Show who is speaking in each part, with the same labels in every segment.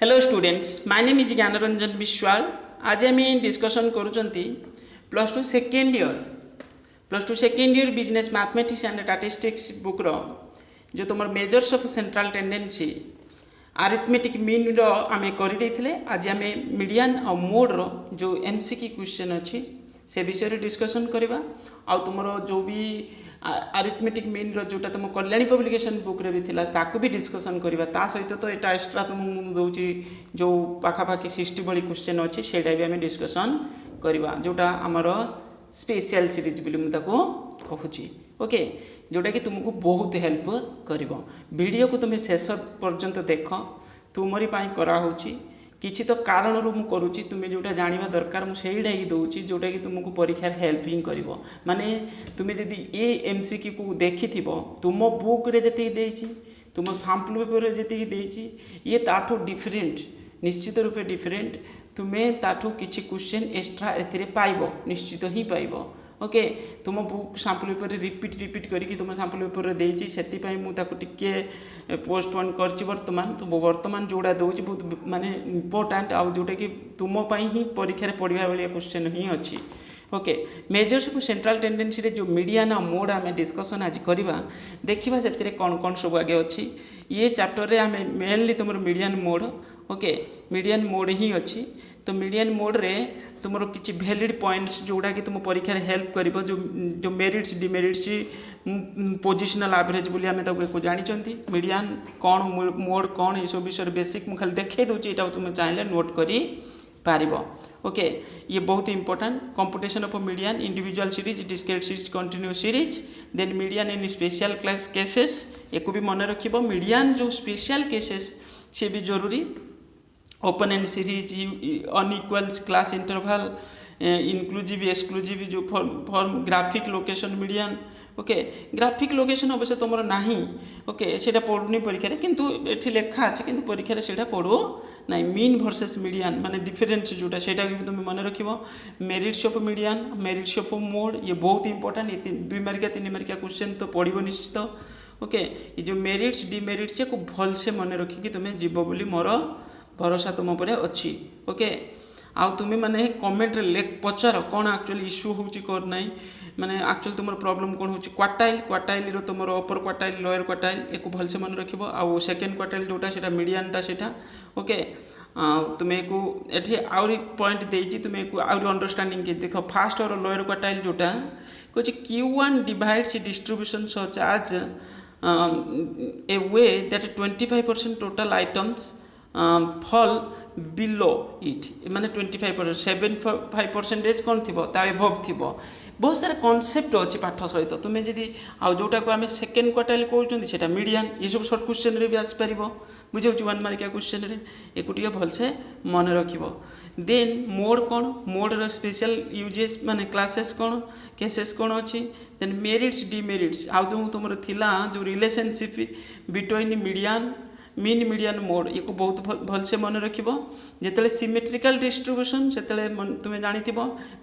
Speaker 1: Hello students, my name is Gyanranjan Biswal. आज आम discussion करुँच plus two second year business mathematics and statistics बुक्र जो तुम measures of central tendency arithmetic mean रो आमे कर देइथिले। आज आम मीडियन और मोड रो जो एमसीक्यू क्वेश्चन अच्छी से विषय डिस्कसन करवा। आ तुम जो भी अरिथमेटिक मीन रो जोटा तुम कल्याणी पब्लिकेशन बुक रे भी थिला ताकू भी डिस्कसन करवा। ता सहित तो यहाँ एक्सट्रा तुमको दूसरी जो पाखापाखि 60 भली क्वेश्चन अच्छी से भी डिस्कसन करवा जोटा आमर स्पेशल सीरीज बोली मुझे कहूँ। ओके, जोटा कि तुमको बहुत हेल्प कर। वीडियो को तुम शेष पर्यंत देख, तुमरी कराऊँगी किसी तो कारण रू मुझे तुम्हें जोटा जाना दरकार मुझे ही दूसरी जोटा कि तुमको परीक्षा हेल्प ही कर। माने तुम्हें जदि ये एमसीक्यू को देखी तुम बुक रे जी तुम सैंपल पेपर जी ये ताठू डिफरेंट निश्चित रूपे डिफरेंट तुम्हें ताठू किसी क्वेश्चन एक्स्ट्रा ए पाइब निश्चित ही पाइब। ओके, तुम बुक सैंपल पेपर रिपीट करके तुम सैंपल पेपर देती से मुझे पोस्टपोन कर बर्तमान जोड़ा दूसरी बहुत माने इम्पोर्टाट आउ जोटा कि तुम्हें ही परीक्षा पढ़ा भाई क्वेश्चन ही अच्छी। Okay, measures of central tendency रे जो मीडियन और मोड आम डिस्कसन आज करवा देखा से कौन कौन सब आगे अच्छी। ये चैप्टर रे आम मेनली तुम median mode okay median mode ही अच्छी। तो मीडियन मोड रे तुम किसी वैलिड पॉइंट्स जोड़ा कि तुम परीक्षा हेल्प कर जो मेरिट्स डिमेरिट्स पोजिशनल एवरेज बोली आम जानी मीडियन कौन मोड कौन ये सब विषय बेसिक मुझे देखे दूसरी यहाँ तुम चाहिए नोट कर पारिब। ओके, ये बहुत important computation of median individual series discrete series continuous series then median in special class cases एक भी मन रखिब। मीडियन जो स्पेशल केसेस सी भी जरूरी open end series unequals class interval inclusive exclusive जो form graphic location median. Okay, graphic location अवश्य तुम ना ओके से पढ़ुनी परीक्षा किंतु ये लेखा अच्छे कि परीक्षा से पढ़ू ना। मीन वर्सेस मीडियन माने डिफरेंस जोटा से तुम मन रख। Merits of median merits of mode ये बहुत इंपोर्टेंट। ये 2 मार्किया 3 मार्किया क्वेश्चन तो पढ़ो निश्चित। ओके, ये जो मेरिट्स डिमेरिट्स को भलसे मन रखिकी तुम्हें जीव बोली मोर भरोसा तुम उपर अच्छी। ओके, आउ तुम्हें माने कमेंट पचार कौन एक्चुअली इश्यू होची कर नहीं माने एक्चुअली तुम प्रॉब्लम कौन होची। क्वार्टाइल रो तुम अपर क्वार्टाइल लोअर क्वार्टाइल एक भलसे मन रख। आउ सेकेंड क्वार्टाइल जोटा से मीडियनटा से ओके तुम्हें को ये आउरी पॉइंट देती तुम्हें को आउरी अंडरस्टैंडिंग के देख फास्ट और लोअर क्वार्टाइल जोटा कुछ Q1 divides distribution such as a way that 25% total items fall below it माने 25% 75% कौन थी एभव थी। बहुत सारा कॉन्सेप्ट अच्छी पाठ सहित तुम्हें जदि आउ जोटा को आम सेकेंड क्वार्टाइल कहते हैं मीडियन ये सब सर्ट क्वेश्चन रे भी आसपार बुझे 1 मार्किया क्वेश्चन रे एक भलसे मन रख। देन मोड कौन मोड स्पेशल यूजेस माने क्लासेस कौन केसेस कौन अच्छी। देन मेरिट्स डिमेरिट्स आउ जो तुम थिला जो relationship between median mean median mode ये बहुत भलसे मन रख। जिते सिमेट्रिकल डिस्ट्रीब्यूशन से तुम्हें जानी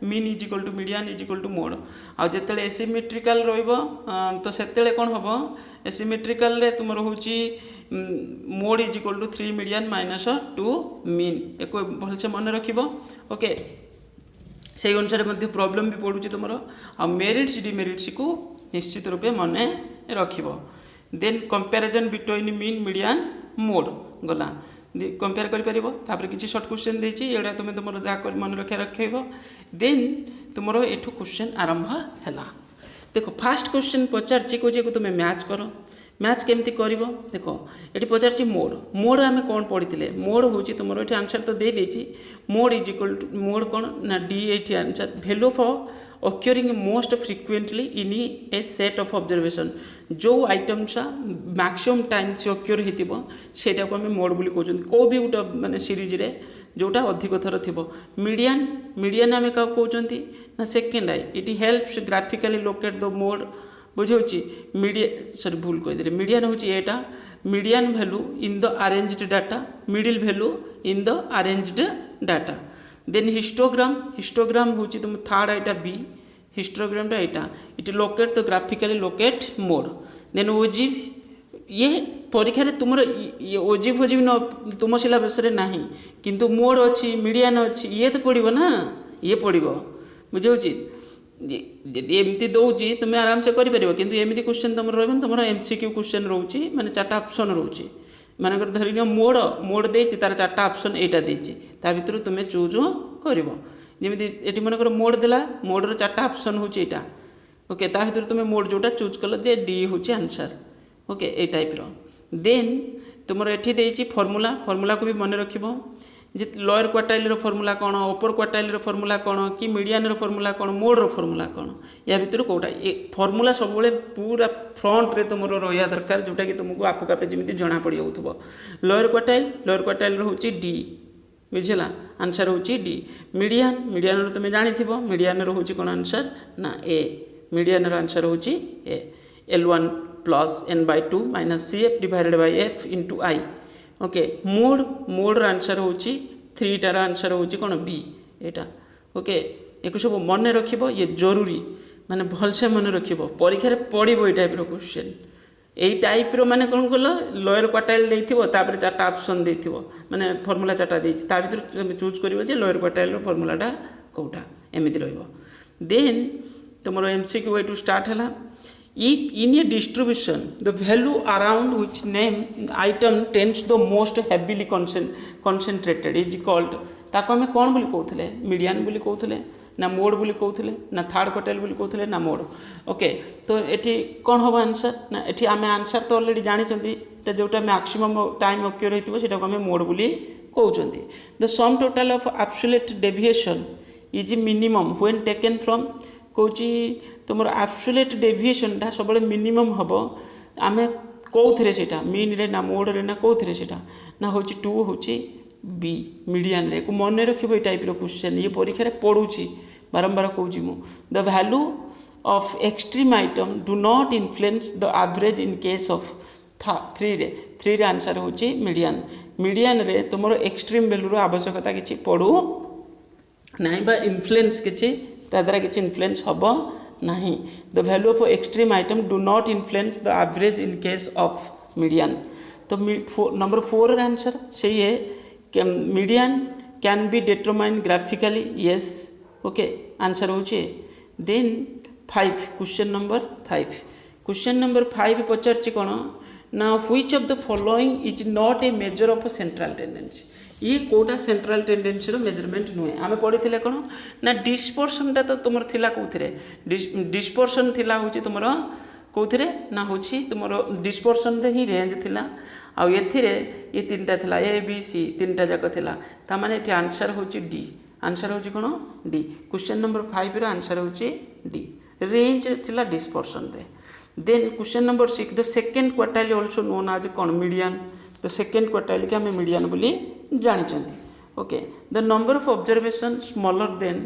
Speaker 1: mean is equal to median is equal to mode आउ जिते एसिमेट्रिकल तो से कौन हम एसिमेट्रिकल तुम रोचे mode is equal to 3 median minus 2 mean एक भलसे मन रख। ओके, से अनुसार प्रॉब्लम भी पड़ू तुम आ मेरिट्स डिमेरिट्स को निश्चित रूपे मन रख। Then comparison between mean median mode गला कंपेयर कर किसी सर्ट क्वेश्चन देती ये तुम तुम जहाँ मन रखा रखेब। देन तुम एठू क्वेश्चन आरंभ है। देखो फास्ट क्वेश्चन पचार कहे तुम्हें मैच कर मैच केमती कर देख ये पचार मोड आम कौन पढ़ी मोड हूँ तुम ये आंसर तो दे देती mode is equal to mode कौन ना डी ये answer value for occurring most frequently in a set of observation जो आइटम्सा मैक्सिमम टाइम से occur होता से मोड बोली कहते कौ भी गोटे माने सीरीज रे जोटा अधिक थर थी। मीडियन मीडियन आम क्या कहते ना सेकेंड आई it helps graphically locate the mode बुझे मीडियन सॉरी भूल कहीदे मीडियन हूँ यहाँ median value in the arranged data middle value in the arranged data. Then histogram हूँ तुम थर्ड आईटा बी हिस्टोग्रामटा यहाँ it locate the graphically locate mode. Then ogive ये परीक्षा रे तुमर ये ओजी फोजी न तुम सिलेबस रे नाही किंतु मोड अच्छी मीडियन अच्छी ये तो पड़ो ना ये पड़ो बुझे यदि एमती दौची तुम आराम से करें कि एमती क्वेश्चन तुम रही तुम एमसीक्यू क्वेश्चन रोचे माने 4टा ऑप्शन रोचे मानक धरी मोड मोड देती तार 4टा ऑप्शन यहाँ देती भितर तुम्हें चूज कर जमी ये मनकर मोड देला मोड्र 4टा ऑप्शन हूँ यहाँ ओके ता भर तुम्हें मोड जोटा चूज कल जे डी हूँ आंसर ओके ये टाइप्र देन तुम ये फर्मूला फर्मूला को भी मन रख जे लोअर क्वार्टाइल फर्मूला कौन अपर क्वार्टाइल फर्मूला कौन कि मीडियन फर्मूला कौन मोड्र फर्मूला कौन या भितर कौटा ये फर्मूला सब पूरा फ्रंट रे तुम रहा दरकार जोटा कि तुमको आपको आपे जमी जना पड़ जाऊँ लोअर क्वार्टाइल हूँ डी बुझेगा आंसर हूँ डी मीडियन मीडियन तुम जानी मीडियन हूँ कौन आंसर ना ए मीडियन आंसर हूँ ए L1 plus n/2 minus CF divided by F into I okay mode answer हूँ 3टार आंसर हूँ कौन बी एटा ओके एक सब मन रख ये जरूरी माने भलसे मन रख परीक्षा पड़ो ये टाइप्र क्वेश्चन यही टाइप्र माने कौन कल लोअर क्वार्टाइल देपर 4टा ऑप्शन दे माने फर्मूला 4टा देती भर तुम चूज कर लोअर क्वार्टाइल फर्मूलाटा कौटा एमती देन तुम MCQ way to start है if in a distribution the value around which name item tends the most heavily concentrated is called ताको हमें कौन बोली कहते मीडियन बोली कहते ना मोड बोली कहते ना थर्ड क्वार्टाइल बोली कहते ना मोड ओके तो ये कौन हम आंसर ना ये आम आंसर तो अलरेडी जानते जोटा मैक्सिमम टाइम ऑक्यूर होता है मोड बोली कहते the sum total of absolute deviation is minimum when taken from कौच तुम एब्सोल्यूट डेविएशनटा सब मिनिमम हम आम कौन से मीन रे ना मोड रे ना कौन से ना हूँ 2 हूँ बी मीडियन रे को मन रख टाइप्र क्वेश्चन ये परीक्षा पढ़ुची बारंबार कहूँ मु the value of extreme item do not influence the average in case of 3 रे आंसर हूँ मीडियन मीडियन रे तुम एक्सट्रीम वैल्यूर आवश्यकता किसी पड़ू ना इन्फ्लुएंस किसी द्वारा किसी इन्फ्लुएंस हम ना the value of extreme item do not influence the average in case of median तो नंबर 4 आंसर सही है median can be determine graphically yes okay answer हूँ देन 5 क्वेश्चन नंबर 5 पचार कौन ना which of the following is not a major of central tendency ये Kota central tendency measurement नुहे आम पढ़ी कौन ना डिस्पर्सनटा तो तुम थिला कौन डिस्पर्सन थिला हूँ तुम कौन ना हूँ तुम डिस्पर्सन रे ही रेंज थिला आउ ये 3टा थिला ए बी सी 3टा जाक थिला ता माने ये आंसर हूँ डी आंसर हूँ कौन डी क्वेश्चन नंबर 5 रो आंसर हूँ डी रेंज थिला डिस्पर्सन रे then question number 6 the second quartile also known as कौन मीडियन द सेकेंड क्वार्टाइल के हमें मीडियन बोली जानी okay the number of observation smaller than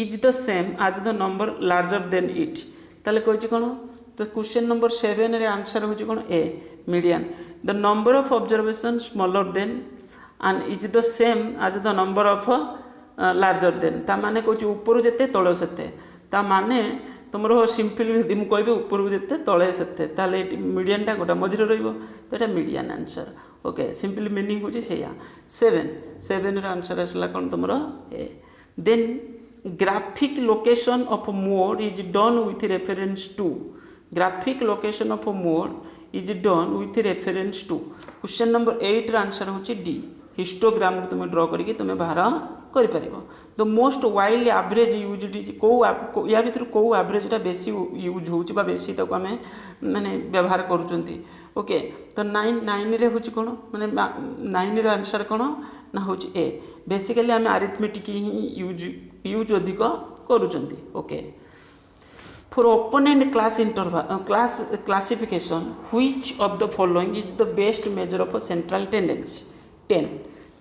Speaker 1: is the same as the number larger than it ताले कहि कौन तो क्वेश्चन नंबर 7 रे आंसर हूँ कौन A median the number of observation smaller than and is the same as the number of larger than ता माने कौच ऊपर जेते तल सेते ता माने तुम सिंपली मुझे कह ऊपर जिते तले से मीडियनटा गोटा मझे रहा median answer okay simply meaning हूँ से 7 आंसर आसला कौन तुम A then graphic location of mode is done with reference to graphic location of mode is done with reference to question number 8 answer हूँ डी हिस्टोग्राम तुम draw करके तुम बाहर कर the most wild average use कौ या भर कौ एवरेजटा बेसी यूज हो बेसी तक आम माने व्यवहार करुँच ओके तो 9 रे हूँ कौन माने 9 रो आंसर कौन ना हूँ ए बेसिकली आम आरिथमेटिक ही यूज अधिक करुँच okay for open end class interval classification which of the following is the best measure of central tendency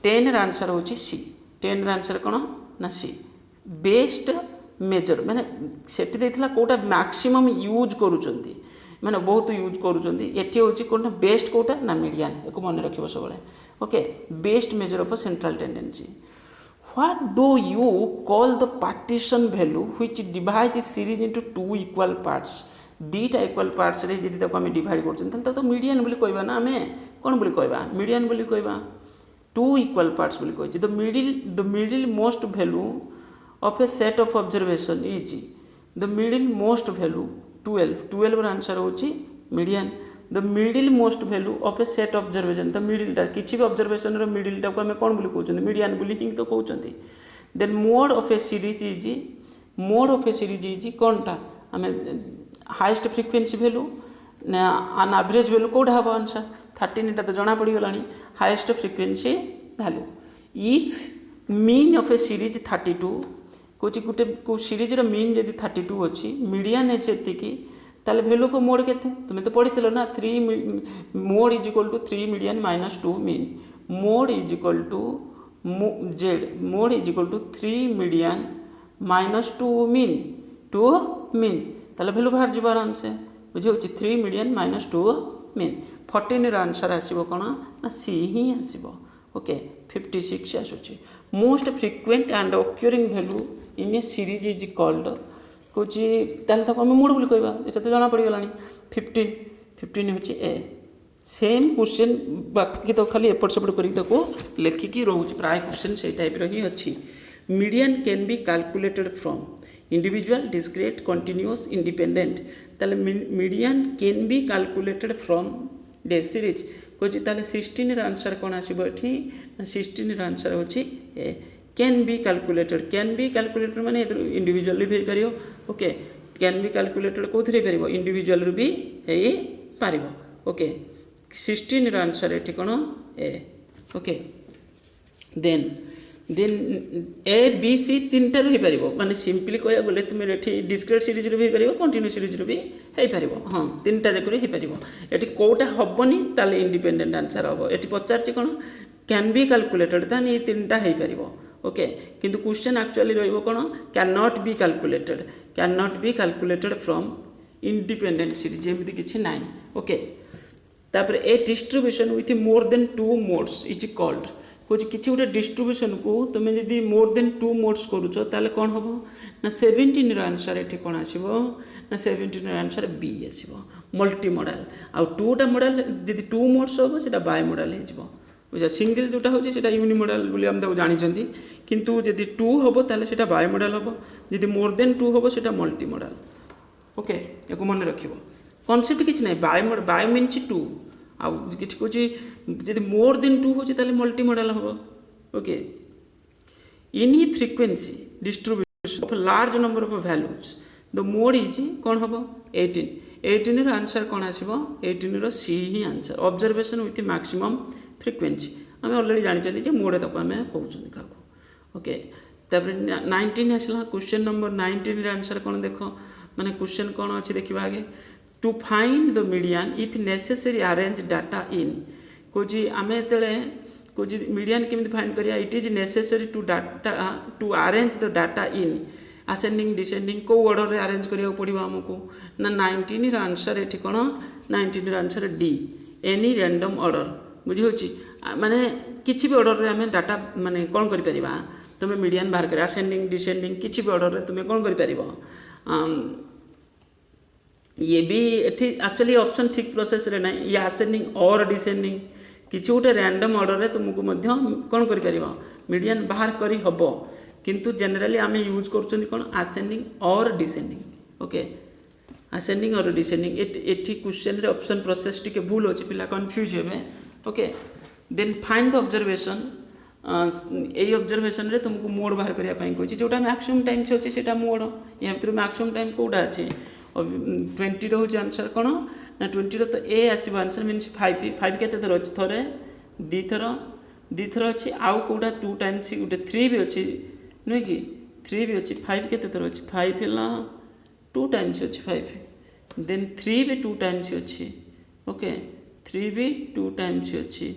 Speaker 1: 10 answer हूँ सी 10 आंसर कौन ना सी बेस्ट मेजर माने सेठी देथिला कोटा मैक्सिमम यूज करूँ माने बहुत यूज करूँ ये हूँ कौन बेस्ट कोटा ना मीडियन एक मन रख सब okay best measure of central tendency what do you call the partition value which divide the series into 2 equal parts दुईटा इक्वाल पार्ट्स रे जदि ताको आम डिवाइड कर तो मीडियन बोली कहबा ना आम कौन बोली कहबा मीडियन बोली कहबा टू इक्वाल पार्ट्स बोली कही the middle most value of a set of observation is the middle most value 12 answer होची median the middle most value of a set observation the मिडिलटा किसी भी ऑब्जर्वेशन रो मिडिलटा को आम कौन बोली कहउछन मीडियन बोली ही तो कहउछन then mode of a series is कौनटा आम हाईएस्ट फ्रिक्वेंसी वैल्यू आन एवरेज वैल्यू कौटा हम आंसर 13 तो जना पड़गला highest frequency value if mean of a series 32 कौच गोटे को सीरीज रो मीन जदि 32 अच्छी मीडियन है एतिकी ताले वैल्यू ऑफ मोड केते तुम तो पढ़ी ना 3 mode is equal to 3 median minus 2 mean mode is equal to Z mode is equal to 3 median minus 2 mean ताले वैल्यू बाहर जीव आराम से बुझे 3 मीडियन माइनस 2 मीन 14 आंसर आसो कौन ना सी ही आसो ओके 56 आसूँ most frequent and occurring value in a series is called कौच आम मोड बोली कहवा ये तो जना पड़गला 15 हूँ ए सेम क्वेश्चन बाकी तो खाली एपट सेपट कर लिखिकी रोचे प्राय क्वेश्चन से टाइप ही अच्छी median can be calculated from individual discrete continuous independent ताले median can be calculated from the series कौच 16 आंसर कौन आसो ये 16 आंसर हूँ ए कैन बी कैलकुलेटेड माने इंडिविजुअल भी हो पार ओके कैन बी कैलकुलेटेड कौन हो इंडिविजुअल भी हो पार ओके 16 आंसर ये कौन A okay then A B C 3टार हो पार माने सिंपली कह गले तुम ये डिस्क्रीट सीरीज भी हो पार कंटिन्यू सीरीज भी हो पार हाँ 3टा जाक हो पार ये कौटा हेनी ताले इंडिपेंडेंट आंसर हम ये पचार कौन कैन बी कैलकुलेटेड ताने ये 3टा हो पार ओके किंतु क्वेश्चन एक्चुअली रहिबो कोन can not be calculated from independent series एमती किछि नाइ ओके तापर a distribution with more than 2 modes is called कुछ किछि गोटे डिस्ट्रीब्यूशन को तुम जदि मोर देन 2 मोड्स करूछ ताले कोन हबो ना 17 रो आंसर एठी कोन आसीबो ना 17 रो आंसर बी आसीबो मल्टी मॉडल आ 2टा मॉडल जदि 2 मोड्स हबो सेटा बाय मॉडल हे जिवो बुझा सिंगल जोटा होची सेटा यूनि मॉडल बोली हम जानी छथि किंतु जदि 2 हबो ताले सेटा बाय मॉडल हबो जदि मोर देन 2 हबो सेटा मल्टी मॉडल ओके एको मन रखिबो कांसेप्ट किछ नै बाय मीन्स 2 आ किछ कोची जदि मोर देन 2 होची ताले मल्टी मॉडल हबो okay any frequency distribution of large number of values the mode is कोन हबो 18 रो आंसर कोन आसीबो 18 रो सी ही answer observation with maximum frequency आम ऑलरेडी जानी जे मोड तक आम कहते क्या ओके तापर 19 आसला क्वेश्चन नंबर 19 आंसर कौन देख माने क्वेश्चन कौन अच्छी देखा आगे to find the median if necessary arrange data in कौच आम ये कौच मीडियन केमी फाइंड करिया it is necessary to arrange the data in ascending descending कौ ऑर्डर रे अरेंज करिया पड़ो आमको ना 19 रो आंसर ये कौन 19 रो answer D any random order बुझी माने किसी भी ऑर्डर रे आमे डाटा माने कौन करि परिबा तुम मीडियन बाहर कर असेंडिंग डिसेंडिंग किसी भी ऑर्डर रे तुम कौन करि परिबो ये भी एठी एक्चुअली ऑप्शन ठीक प्रोसेस रे नहीं ये असेंडिंग और डिसेंडिंग किसी गोटे रैंडम ऑर्डर रे तुमको मध्य कौन करि परिबो मीडियन बाहर करी हबो किंतु जनरली आमे यूज करछन कौन असेंडिंग और डिसेंडिंग ओके असेंडिंग और डिसेंडिंग एठी क्वेश्चन रे ऑप्शन प्रोसेस टिके भूल होची पिला कंफ्यूज हेबे okay then find the observation यही ऑब्जर्वेशन रे तुमको मोड बाहर करने कही जोटा मैक्सिमम टाइम अच्छे से मोड या भर मैक्सिमम टाइम कौटा अच्छे 20 रोज आंसर कौन ना 20 तो ए आसो आंसर मीनस 5 के थर अच्छे थे दी थर अच्छी आउ कौटा 2 टाइम्स गोटे 3 भी अच्छी नुहे कि 3 भी अच्छी 5 के थर अच्छी 5 है 2 टाइम्स अच्छी 5 देन 3 भी 2 टाइम्स अच्छी ओके 3 भी 2 टाइम्स अच्छी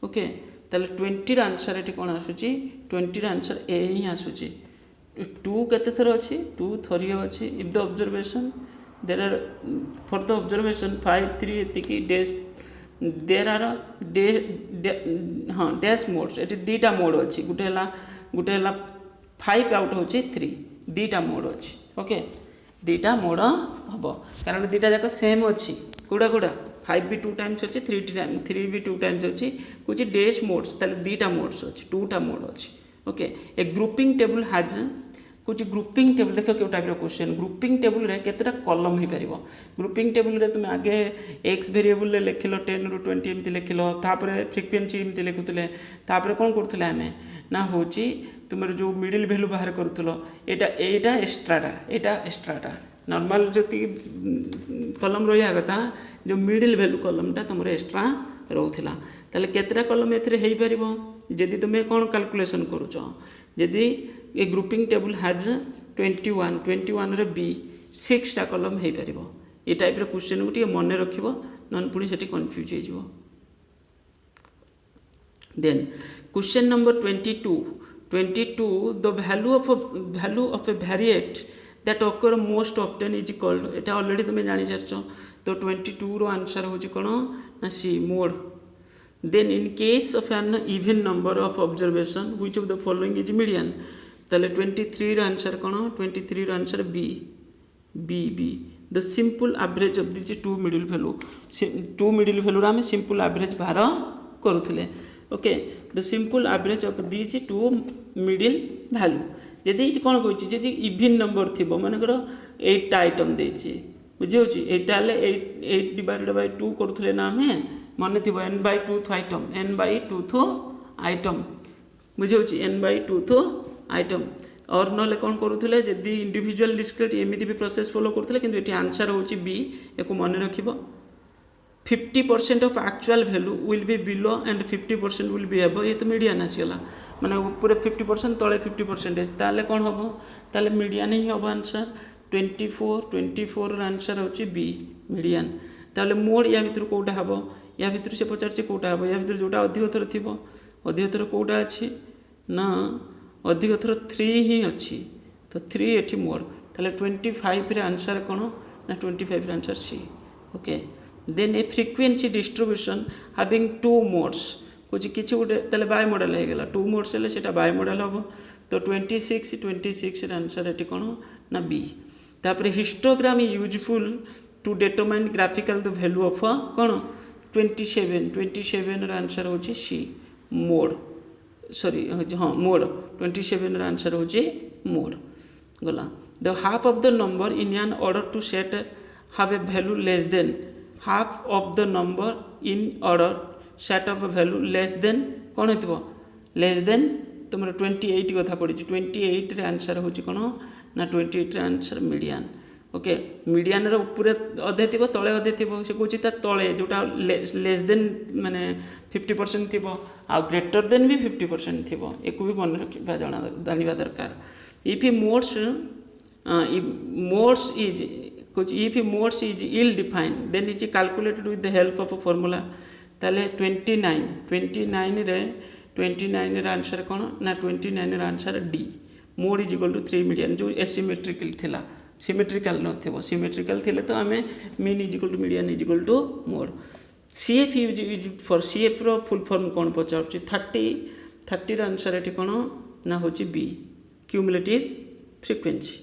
Speaker 1: ओके ताले 20 आंसर ये कौन आसूची 20 आंसर ए ही आसूची 2 केते थर अच्छी 2 थरी अच्छी if the observation there are four the observation 5 3 एतिकी डेज देर आर हाँ डैश मोड्स ये दीटा मोड अच्छी गोटे 5 आउट होची 3 दीटा मोड अच्छी ओके दुईटा मोड हम कारण दुईटा जाक सेम अच्छी कौटा कौटा 5 भी 2 टाइम्स अच्छी 3 भी 2 टाइम्स अच्छी कुछ डेज मोड्स ताले दुईटा मोड्स अच्छी 2टा मोड अच्छी ओके ए ग्रुपिंग टेबल हाज कुछ ग्रुपिंग टेबल देख क्यों टाइप क्वेश्चन ग्रुपिंग टेबल रे केतेटा कॉलम हो पारिबो ग्रुपिंग टेबल रे तुम आगे एक्स वेरिएबल रे लिखिलो 10 ରୁ 20 एमती लिखिलो तापर फ्रिक्वेंसी एमती लिखुतले तापर कोन करथले आमे ना होची तुमर जो मिडिल वैल्यू बाहर करथलो एटा एक्स्ट्राटा नॉर्मल जति कॉलम रहिया कथा जो मिडिल वैल्यू कॉलमटा तुमर एक्स्ट्रा रहउथिला ताले केतेटा कॉलम एथरे हेई परिबो जदि तुमे कोन कैलकुलेशन करूचो जदि ए ग्रुपिंग टेबल हैज 21 रे बी 6टा कॉलम हेई परिबो ए टाइप रे क्वेश्चन गुटी मन रखिबो नन पुनी सेठी कंफ्यूज हे जिवो then question number 22 the value of a variate that occur most often is called Etah already तुमे जानि छरछो तो 22 रो आंसर होची कोन ना C mode then in case of an even number of observation which of the following is median ताले 23 रो answer कोन 23 रो आंसर B the simple average of these two middle value रा हम simple average बाहर करूथले ओके the simple average of these two middle value जदि कौन कहछि जदि इवन नंबर थिबो माने करो 8 आइटम देछि बुझि होछि 8 आले 8 डिवाइडेड बाय 2 करथले ना हमें माने थिबो n/2 आइटम n/2 आइटम बुझि होछि n/2 आइटम और नले कौन करूथले जदि इंडिविजुअल डिस्क्रीट एमिति भी प्रोसेस फॉलो करथले किंतु एटी आंसर होछि बी एको माने रखिबो 50% of actual value will be below and 50% will be above ये तो मीडियन आसीगला माने ऊपर 50% तले 50% ताले कौन हम ताले मीडियन ही हम आंसर 24 ର आंसर होची बी मीडियन ताले मोड या भितर कोटा हबो या भितर से पचार कोटा हबो या भितर जोटा अधिक थर थिबो अधिक थर कोटा अछि ना अधिक थर 3 ही अछि तो 3 एठी मोड ताले 25 रे आंसर कोन ना 25 रे answer C okay then a frequency distribution having two modes कुछ किछि उडे तले बाय मॉडल हे गेला 2 मोड्स हेले सेटा बाय मॉडल हबो तो 26 रे आंसर एटी कोन ना बी तापर histogram useful to determine graphical the value of कोन 27 रे आंसर होची सी मोड सॉरी हां मोड 27 रे आंसर होची मोड गला the half of the number in an order to set have a value less than half of the number in order set of a value less than कौन होतिबो less than तुमरा 28 कथा पड़ी 28 रे answer होची कोन ना 28 रे आंसर मीडियन ओके मीडियन रो ऊपर अधे थिबो तळे अधे थिबो से कोची ता तळे जोटा लेस देन माने 50% थिबो आ ग्रेटर देन भी 50% थिबो एको भी मन रखिबा जानिबा दरकार इफ मोड्स इज कुछ if modes is ill defined then it is calculated with the help of a formula ताले 29 रे आंसर कोन ना 29 रे answer D mode is equal to 3 median जो एसिमेट्रिकल थिला सिमेट्रिकल न थिबो सिमेट्रिकल थिले तो हमें mean is equal to median is equal to mode CF use for CF रो फुल फॉर्म कोन पचाउची 30 रे आंसर एठी कोन ना होची B cumulative frequency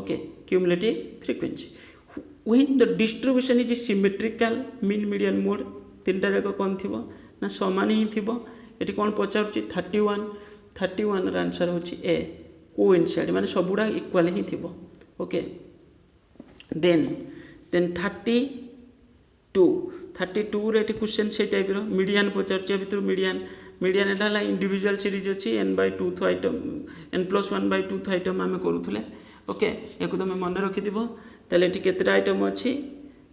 Speaker 1: okay cumulative frequency when the distribution is symmetrical mean median mode तीनटा जाक कोन थिबो ना समान ही थिबो एटी कोन पचाउची 31 र आंसर होची ए कोइंसाइड माने सबुडा इक्वल ही थिबो ओके देन 32 रे एटी क्वेश्चन से टाइप रो मीडियन पचाउची भितर मीडियन एटा इंडिविजुअल सीरीज अछि n/2 आइटम n+1/2 आइटम हम करूथले ओके एको तुम मन रखि दिबो ताले एटी केतरा आइटम अछि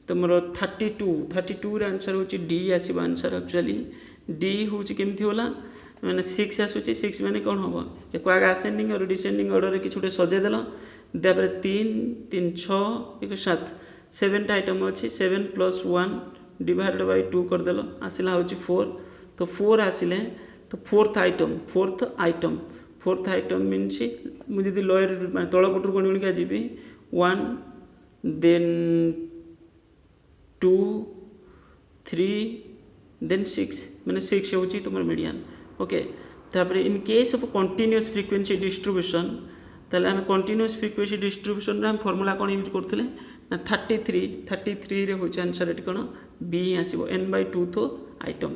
Speaker 1: तुमरो 32 रे आंसर होची डी आसीबा आंसर एक्चुअली डी होची केमथि होला माने 6 आसुची 6 माने कोन होबो एको आगे असेंडिंग और डिसेंडिंग ऑर्डर रे किछुटे सजे देलो देबरे 3 6 1 7 7 आइटम अछि 7 + 1 डिवाइडेड बाय 2 कर देलो आसिला होची 4 तो 4 आसिले तो फोर्थ आइटम मीन्स मुझे यदि लोअर तल पटर गणी गणिका जी 1 then 2 3 then 6 माने 6 होची तुमर मीडियन ओके तापर इन case of continuous frequency distribution ताले आम कंटिन्यूअस फ्रिक्वेंसी डिस्ट्रीब्यूशन हम फॉर्मूला कौन यूज करते ना 33 रे होचे आंसर एटी कौन बी ही आसीबो n/2 तो आइटम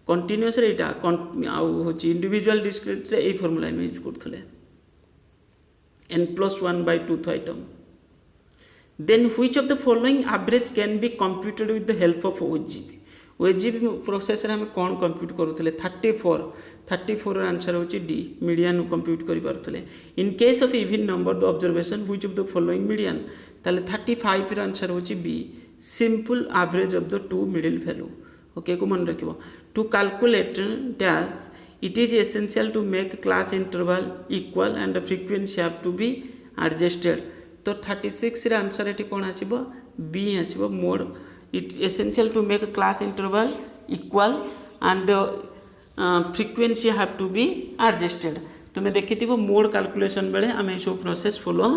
Speaker 1: कंटिन्यूअस रे एटा आउ होची इंडिविजुअल डिस्क्रीट रे ए फॉर्मूला हम यूज करथले n+1/2 तो item then which of the following average can be computed with the help of OGB OGB process रे हम कौन कंप्यूट करूथले 34 र आंसर होची डी मीडियन कंप्यूट करि पारथले in case of even number the observation which of the following median ताले 35 र आंसर होची B simple average of the two middle value okay को मन रखिबो to calculate dash it is essential to make class interval equal and the frequency have to be adjusted तो 36 रे answer eighty कोन आसीबो बी आसीबो mode it essential to make class interval equal and frequency have to be adjusted तुमे देखिथिबो mode calculation बेले आमे ए सब प्रोसेस फॉलो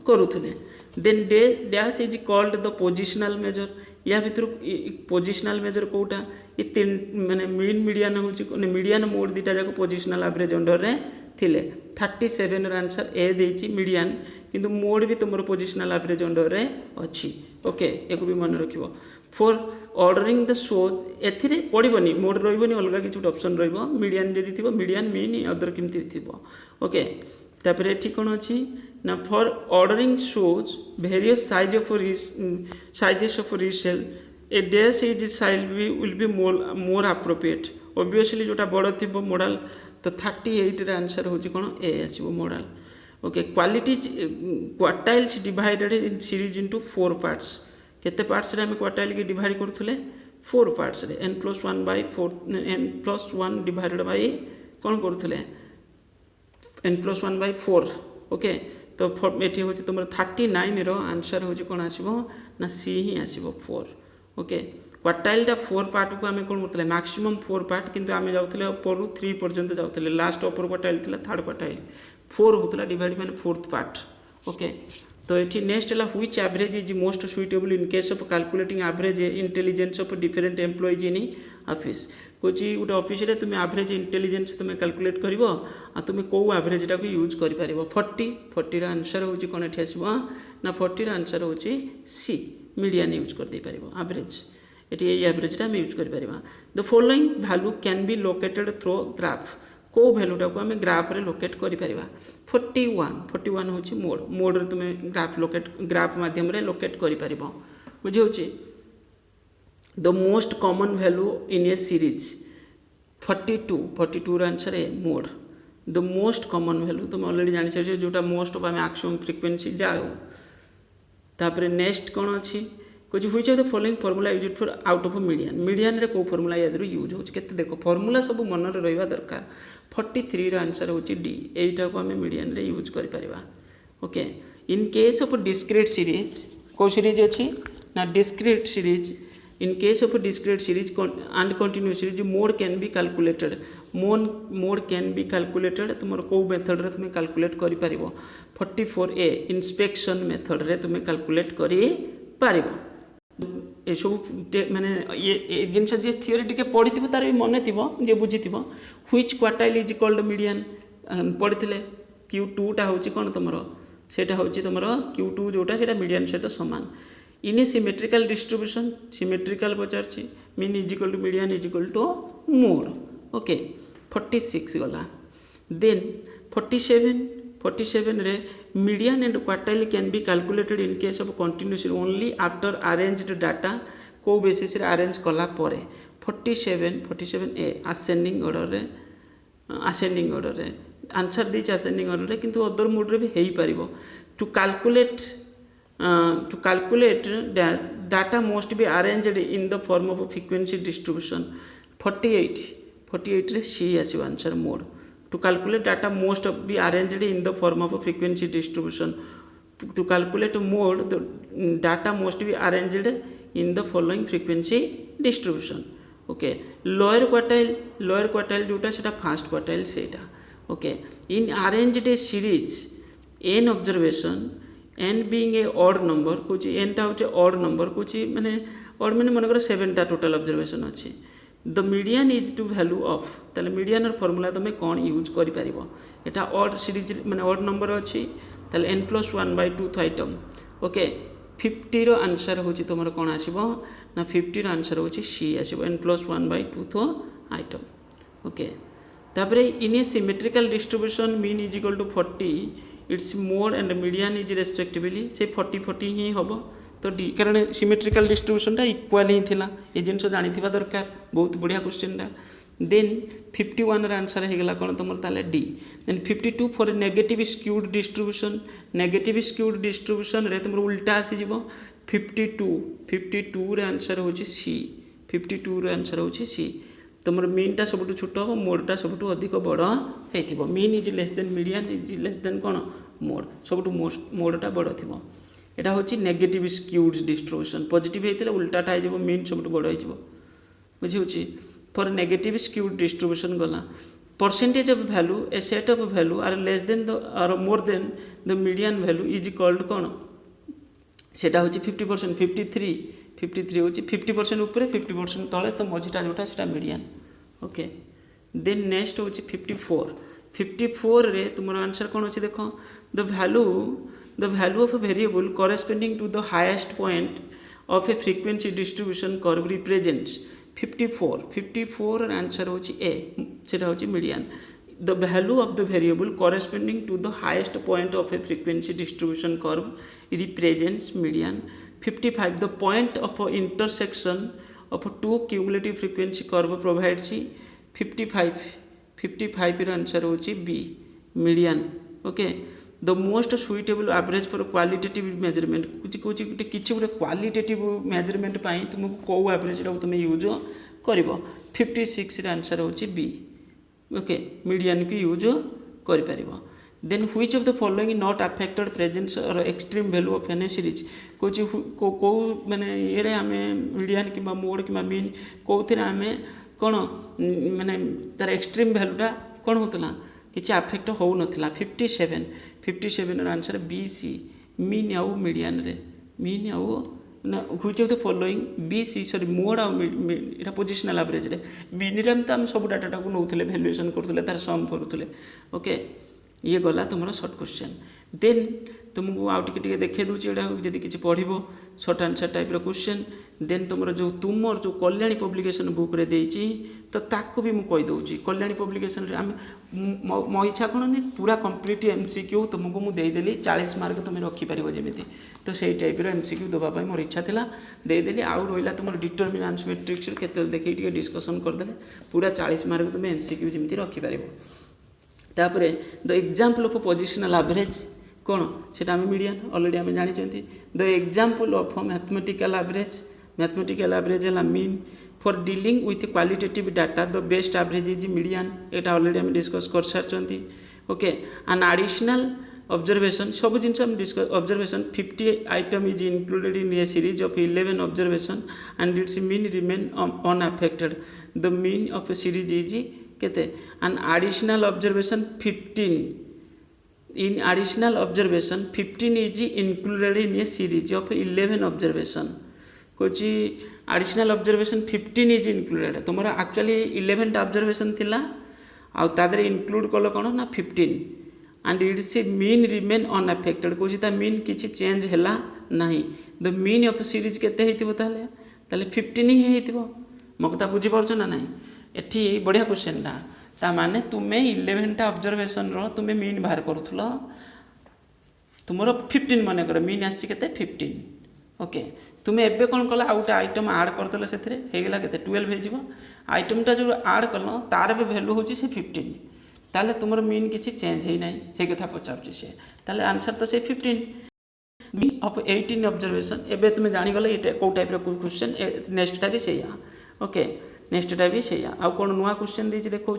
Speaker 1: करूथले then dash is called the positional measure या भितर पोजिशनल मेजर कोटा ये तीन माने मीन मीडियन होची मीडियन मोड दिटा जाको पोजिशनल एवरेज अंडर रे थिले 37 र आंसर ए देची मीडियन किंतु मोड भी तुमर पोजिशनल एवरेज अंडर रे अछि ओके एको भी मन रखिबो फॉर ऑर्डरिंग द सोज एथिरे पड़िबनी मोड रहइबनी अलगा किछु ऑप्शन रहइबो मीडियन जदी थिबो मीडियन मीन अदर किमति थिबो ओके तापर एठी कोन अछि ना for ordering shoes various sizes of resale a dash is size will be more appropriate obviously जोटा बड़ थिबो मॉडल तो 38 रे आंसर होची कोन ए आसीबो modal okay quality quartiles divided in series into 4 parts केते पार्ट्स रे हम क्वार्टाइल के डिवाइड करथुले 4 पार्ट्स रे n+1/4 n+1 डिवाइडेड बाय कोन करथुले n+1/4 ओके तो एठी होची तुमर 39 रो आंसर होची कोन आसीबो ना सी ही आसीबो 4 ओके क्वार्टाइल टा 4 पार्ट को आमे कोन करथले मैक्सिमम 4 पार्ट किंतु आमे जाउथले अपर 3 पर्यंत जाउथले लास्ट अपर क्वार्टाइल थिला थर्ड क्वार्टाइल 4 होतला डिवाइड माने फोर्थ पार्ट ओके तो एठी नेक्स्ट हला which average is most suitable in case of calculating average intelligence of different employees in office Kochi उटा ऑफिस रे तुमे एवरेज इंटेलिजेंस तुमे कैलकुलेट करबो आ तुमे को एवरेज टा को यूज करि परिबो 40 रा आंसर होची कोन एठी आसीबो ना 40 रा आंसर होची सी मीडियन यूज कर दे परिबो एवरेज एटी एवरेज टा हम यूज कर परिबा the following value can be located through graph को वैल्यू टा को हम ग्राफ रे लोकेट करि परिबा 41 होची मोड रे तुमे ग्राफ माध्यम रे लोकेट करि परिबो बुझी होची the most common value in a series 42 रा आंसर है mode the most common value तुम ऑलरेडी जानि छ जोटा मोस्ट ऑफ मैक्सिमम फ्रीक्वेंसी जाओ तापर नेक्स्ट कोन अछि कुछ which of the following formula used for out of median रे को फार्मूला यादरू यूज होछ केते देखो फार्मूला सब मन रे रहबा दरकार 43 रा आंसर होची डी एटा को हम मीडियन रे यूज करि परिबा okay in case of discrete series को सीरीज अछि ना discrete series in case of discrete series and continuous series mode can be calculated mode can be calculated तुम को मेथड रे तुम कैलकुलेट करि परिबो 44a इंस्पेक्शन मेथड रे तुम कैलकुलेट करि परिबो ए सब माने ये जिनस जे थ्योरी टिके पढिथिबो तार मन थिबो जे बुझिथिबो which quartile is called median पढिथिले Q2 टा होची कोन तमरो सेटा होची तमरो Q2 जोटा सेटा मीडियन सहित समान in a symmetrical distribution symmetrical पचारची mean is equal to median is equal to mode okay 46 गला देन 47 रे median and quartile can be calculated in case of continuous only after arranged data को basis रे arrange कला परे 47a ascending order रे answer D ascending order रे किंतु अदर मोड रे भी हेई परिबो to calculate dash data must be arranged in the form of frequency distribution 48 रे सी आसीबो answer mode to calculate data most be arranged in the form of a frequency distribution to calculate mode the data must be arranged in the following frequency distribution okay lower quartile जोटा सेटा first quartile सेटा okay in arranged a series n observation n being a odd number कुछ n टा होचे odd number कुछ माने odd माने मन करो 7 टा टोटल ऑब्जर्वेशन अछि the median is to value of ताले मीडियन फर्मूला तुम कौन यूज कर ऑड सीरीज माने ऑड नंबर अच्छी ताले n+1/2 आइटम ओके 50 रो आंसर होची तुम कौन आसीबो ना 50 रो आंसर होची सी आसीबो n+1/2 आइटम ओके तापरे in a symmetrical distribution mean is equal to 40 it's mode and median is respectively से 40 ही हम तो डी कारण सिमेट्रिकल डिस्ट्रीब्यूशन टा इक्वाल ही थिला ये जिनस जानी दरकार बहुत बढ़िया क्वेश्चन टा देन 51 रा आंसर हो गला कौन तुम ताले D then 52 for negative skewed distribution रे तुम उल्टा आसी जीवो 52 रे आंसर होची सी 52 रे आंसर होची सी तुम मीन टा सब छोट हम मोडटा सब अधिक बड़ हो mean is less than median is less than कौन मोड सब मोडटा बड़ थी यहाँ हूँ नेगेटिव स्क्यूड डिस्ट्रीब्यूशन पॉजिटिव होता उल्टाटा हो मीन सब बड़ हो बुझे फॉर नेगेटिव स्क्यूड डिस्ट्रीब्यूशन गला percentage of value a set of value are less than the are more than the median value is called कौन सेटा हूँ 50% 53 हूँ 50% ऊपर 50% तले तो मझीटा जोटा से मीडियन ओके देन नेक्स्ट हूँ 54 रे तुम आंसर कौन अच्छे देख the value of a variable corresponding to the highest point of a frequency distribution curve represents 54 answer हूँ ए सेटा हूँ median the value of the variable corresponding to the highest point of a frequency distribution curve represents median 55 the point of a intersection of two cumulative frequency curve provides 55 answer हूँ B median okay the most suitable average for qualitative measurement कुछ गोटे किसी गोटे qualitative measurement तुमको कौ average तुम use कर 56 answer हूँ बी ओके मीडियन की यूज कर then which of the following not affected presence और extreme value of an series कौ माने ये आम मीडियन कि मोड कि मीन कौन आम कौन माने तार एक्सट्रीम वैल्यूटा कौन होता किसी आफेक्ट हो नाला 57 आंसर बी सी मीन आउ मीडियन रे मीन आउ which of the following B C sorry mode आउ इटा पोजिशनल एवरेज रे मीन रे तो आम सब डाटा को नौले भैल्युएसन करते तार सम करुले ओके ये गला तुम सर्ट क्वेश्चन देन तुमको आउ टे देखे दूसरी यहाँ जब किसी पढ़ short answer type question then तुम जो तुम जो कल्याणी पब्लिकेशन बुक रे देइछि तो ताको भी मुझे कहीदे कल्याणी पब्लिकेशन रे आम मो इच्छा कौन नहीं पूरा कंप्लीट एमसीक्यू तुमको मुझे देदेली 40 मार्क तुम रखिपर जमी तो सही टाइप एमसीक्यू देवाई मोर इच्छा था देदेली आउ रहा तुम डिटरमिनान्स मैट्रिक्स के देखिए डिस्कसन करदे पूरा 40 मार्क तुम एमसीक्यू जमी रखिपर तापर the example of positional average कौन से मीडियन ऑलरेडी आम जानी the example of mathematical average है mean for dealing with qualitative data the best average is median यहाँ ऑलरेडी आम डिस्कस कर सारी ओके एन एडिशनल ऑब्जर्वेशन सब जिन discuss observation 50 item is included in a series of 11 observation and it's mean remain unaffected the mean of a series is केते an additional observation 15 in additional observation 15 is included in a series of 11 observation Kochi additional observation 15 is included तुम actually 11 observation थिला आ तादर include कल कौन ना 15 and it's mean remain unaffected कौन ता mean किसी change है ना द मीन ऑफ सीरीज केते हेतिबो ताले 15 ही हेतिबो मो कथा बुझी पारछ ना नहीं एठी बढ़िया क्वेश्चन ता माने तुम्हें 11 ऑब्जर्वेशन रो तुम्हें मीन बाहर करूथल तुमर 15 मन कर मीन आसी केते 15 ओके तुम्हें एबे कौन कल आउ गोटे आइटम आड करदेल से होगा के 12 हो आइटमटा जो आड कल तार भी भैल्यू हूँ से 15 ताले तुम मीन किसी चेंज है ना से कथा पचार से ताले आंसर तो से 15 मीन ऑफ 18 ऑब्जर्वेशन एबे तुम जानीगल ये कौ टाइप क्वेश्चन नेक्स्टा भी से ओके नेक्स्टा भी से आउ कौन नुआ क्वेश्चन देती देखा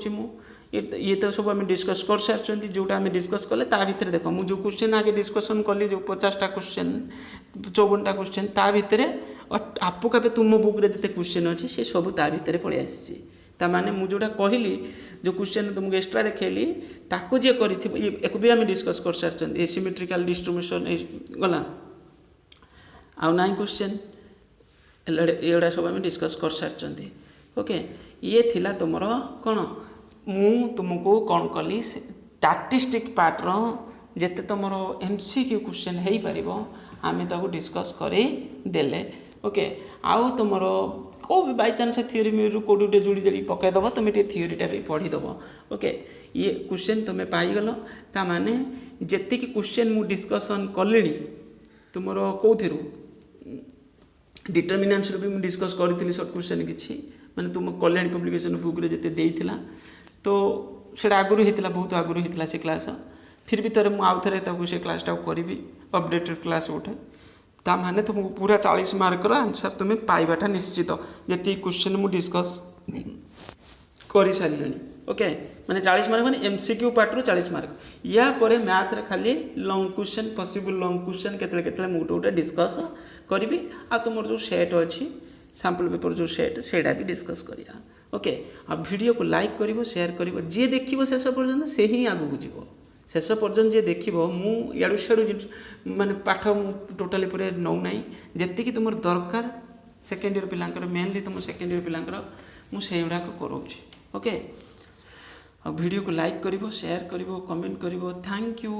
Speaker 1: ये तो सब आम डिस्कस कर सारी जोटा आम डिस्कस कले ता भितर देख मुझे क्वेश्चन आगे डिस्कसन कली जो 50टा क्वेश्चन 54टा क्वेश्चन ता भितर आपू कापे तुम बुक रे जिते क्वेश्चन अच्छी से सब ता भितर पलि आसी ताने मुझे जोटा कहली जो क्वेश्चन तुमको एक्सट्रा देखली ताको जी कर भी आम डिस्कस कर सारी एसिमेट्रिकल डिस्ट्रीब्यूशन गला आउ ना क्वेश्चन एगुड़ा सब आम डिस्कस कर सारी ओके ये थिला तुमर कौन मु तुमको कौन कली स्टैटिस्टिक पार्टर जेते तुमर एमसीक्यू क्वेश्चन हो पार आम ताको डिस्कस करदेले ओके आउ तुमर को भी बाई चान्स थीओरी मेरू कौटी गोटे जोड़ी जोड़ी पकईदेव तुम ये थीओरीटा भी पढ़ीदेव ओके ये क्वेश्चन तुम पाइगल ता माने जेति क्वेश्चन मु डिस्कसन कली तुमर कौथि डिटर्मिनेंट्स भी मुझे डिस्कस करी सर्ट क्वेश्चन किसी माने तुम कल्याणी पब्लिकेशन बुक्रे जिते देइथिला तो सेटा आगुरी होता बहुत आगुरी होता से क्लास फिर भी थे मुझे आउ थे क्लासटा करी अपडेटेड क्लास गोटे ता माने तुमको पूरा 40 मार्कर आंसर तुम्हें पाइबाटा निश्चित जी क्वेश्चन मुझे डिस्कस कर सारे ओके माने 40 मार्क माने एमसीक्यू पार्ट रू 40 मार्क या परे मैथ रे खाली long question possible long question केतले मुझे गोटे डिस्कस करी आ तुम जो सेट अच्छी सैंपल पेपर जो सेट सेटा भी डिस्कस करिया ओके आ वीडियो को लाइक करिवो शेयर करिवो जे देखिवो शेष पर्यंत से ही आगु को जीवो शेष पर्यंत जे देखिवो मु याडू शेडू माने पाठ टोटाली पूरे नौ नाही जेतिकी तुमर दरकार सेकेंड ईयर पिलांकर मेनली तुम सेकेंड ईयर पिलांकर मु सेइडा को करोछि ओके आ वीडियो को लाइक करिवो शेयर करिवो कमेंट करिवो थैंक यू।